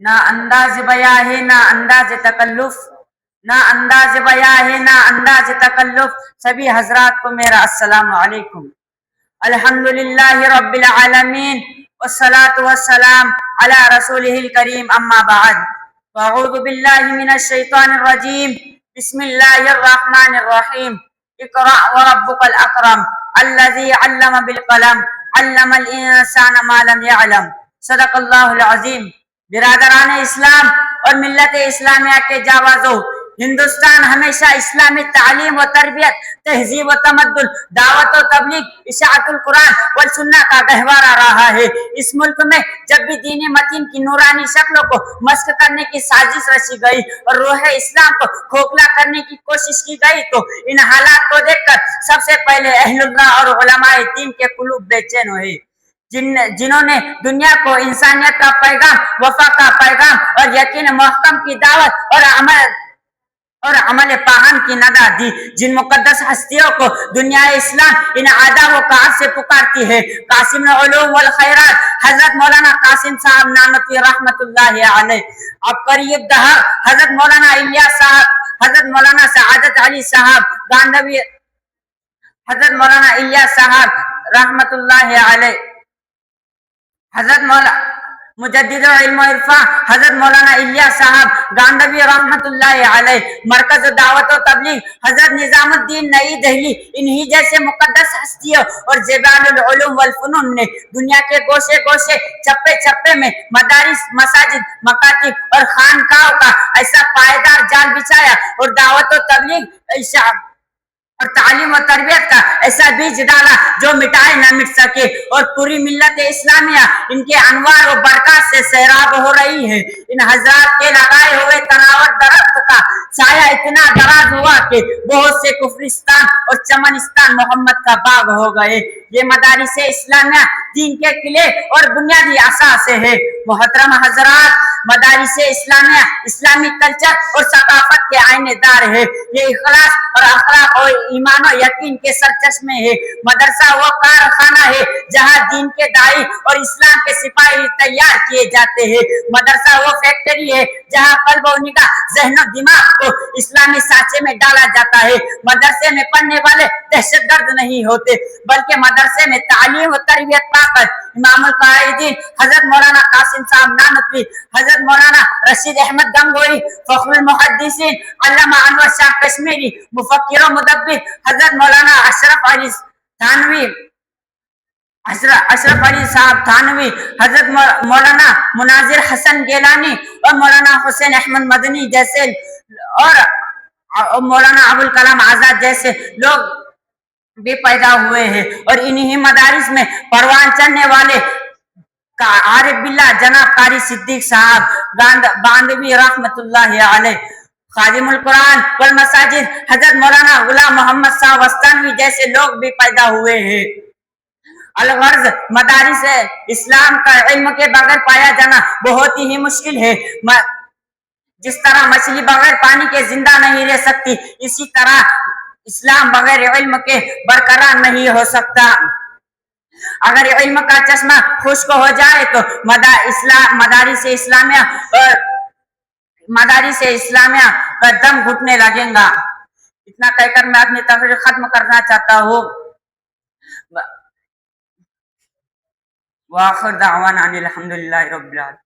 نہ انداز بیاں ہے نہ انداز تکلف، نہ انداز بیاں ہے نہ انداز تکلف. سبھی حضرات کو میرا السلام علیکم. الحمد للہ رب العالمین والصلاة والسلام علی رسولہ الکریم، اما بعد. فاعوذ باللہ من الشیطان الرجیم، بسم اللہ الرحمن الرحیم. اقرأ وربک الاکرم الذی علم بالقلم علم الانسان ما لم يعلم. صدق اللہ العظیم. برادران اسلام اور ملت اسلامیہ کے جاوازوں، ہندوستان ہمیشہ اسلامی تعلیم و تربیت، تہذیب و تمدن، دعوت و تبلیغ، اشاعت القرآن والسنہ کا گہوارہ رہا ہے. اس ملک میں جب بھی دین متین کی نورانی شکلوں کو مسخ کرنے کی سازش رچی گئی اور روح اسلام کو کھوکھلا کرنے کی کوشش کی گئی تو ان حالات کو دیکھ کر سب سے پہلے اہل اللہ اور علماء دین کے قلوب بے چین ہوئے، جنہوں نے دنیا کو انسانیت کا پیغام، وفا کا پیغام اور یقین محکم کی دعوت اور عمل پاہم کی ندا دی. جن مقدس ہستیوں کو دنیا اسلام ان آداب و کار سے پکارتی ہے، قاسم العلوم والخیرات حضرت مولانا قاسم صاحب نانوتوی رحمت اللہ علیہ، اب قریب دہر حضرت مولانا الیاس صاحب، حضرت مولانا سعادت علی صاحب گاندھوی، حضرت مولانا الیاس صاحب رحمت اللہ علیہ، حضرت مجدد علم و عرفان حضرت مولانا الیاس صاحب گاندھوی رحمت اللہ علیہ، مرکز دعوت و تبلیغ حضرت نظام الدین نئی دہلی. انہی جیسے مقدس ہستیوں اور جبال العلوم والفنون نے دنیا کے گوشے گوشے، چپے چپے میں مدارس، مساجد، مکاتب اور خانقاہوں کا ایسا پائیدار جال بچھایا اور دعوت و تبلیغ اور تعلیم و تربیت کا ایسا بیج ڈالا جو مٹائے نہ مٹ سکے، اور پوری ملت اسلامیہ ان کے انوار و برکات سے سیراب ہو رہی ہے. ان حضرات کے لگائے ہوئے تناور درخت کا سایہ اتنا دراز ہوا کہ بہت سے کفرستان اور چمنستان محمد کا باغ ہو گئے. یہ مدارس اسلامیہ دین کے قلعے اور بنیادی اساس ہے. محترم حضرات، مدارس اسلامیہ اسلامی کلچر اور ثقافت کے آئینے دار ہے. یہ اخلاص اور اخلاق اور ایمان و یقین کے سرچشمے ہے. مدرسہ وہ کارخانہ ہے جہاں دین کے داعی اور اسلام کے سپاہی تیار کیے جاتے ہیں. مدرسہ وہ فیکٹری ہے جہاں قلب و نگاہ، ذہن و دماغ کو اسلامی سانچے میں ڈالا جاتا ہے. مدرسے میں پڑھنے والے دہشت گرد نہیں ہوتے، بلکہ مدرسے میں تعلیم و تربیت پا کر امام القائدین حضرت مولانا قاسم صاحب نانوتوی، حضرت مولانا رشید احمد گنگوئی، فخر المحدثین علامہ انور شاہ کشمیری، مفکر و مدبر حضرت مولانا اشرف علی صاحب تھانوی، حضرت مولانا مناظر حسن گیلانی اور مولانا حسین احمد مدنی جیسے اور مولانا ابوالکلام آزاد جیسے لوگ بھی پیدا ہوئے ہیں. اور انہی مدارس میں پروان چڑھنے والے عارف باللہ جناب قاری صدیق صاحب گاندھوی رحمت اللہ علیہ، خادم القرآن والمساجد حضرت مولانا غلام محمد صاحب وستانوی جیسے لوگ بھی پیدا ہوئے ہیں. الغرض مدارس اسلام کا علم کے بغیر پایا جانا بہت ہی مشکل ہے. جس طرح مچھلی بغیر پانی کے زندہ نہیں رہ سکتی، اسی طرح اسلام بغیر علم کے برقرار نہیں ہو سکتا. اگر علم کا چشمہ خشک ہو جائے تو مدارس اسلامیہ کا دم گھٹنے لگے گا. اتنا کہہ کر میں اپنی تقریر ختم کرنا چاہتا ہوں. وآخر دعوانا ان الحمد للہ رب العالمین.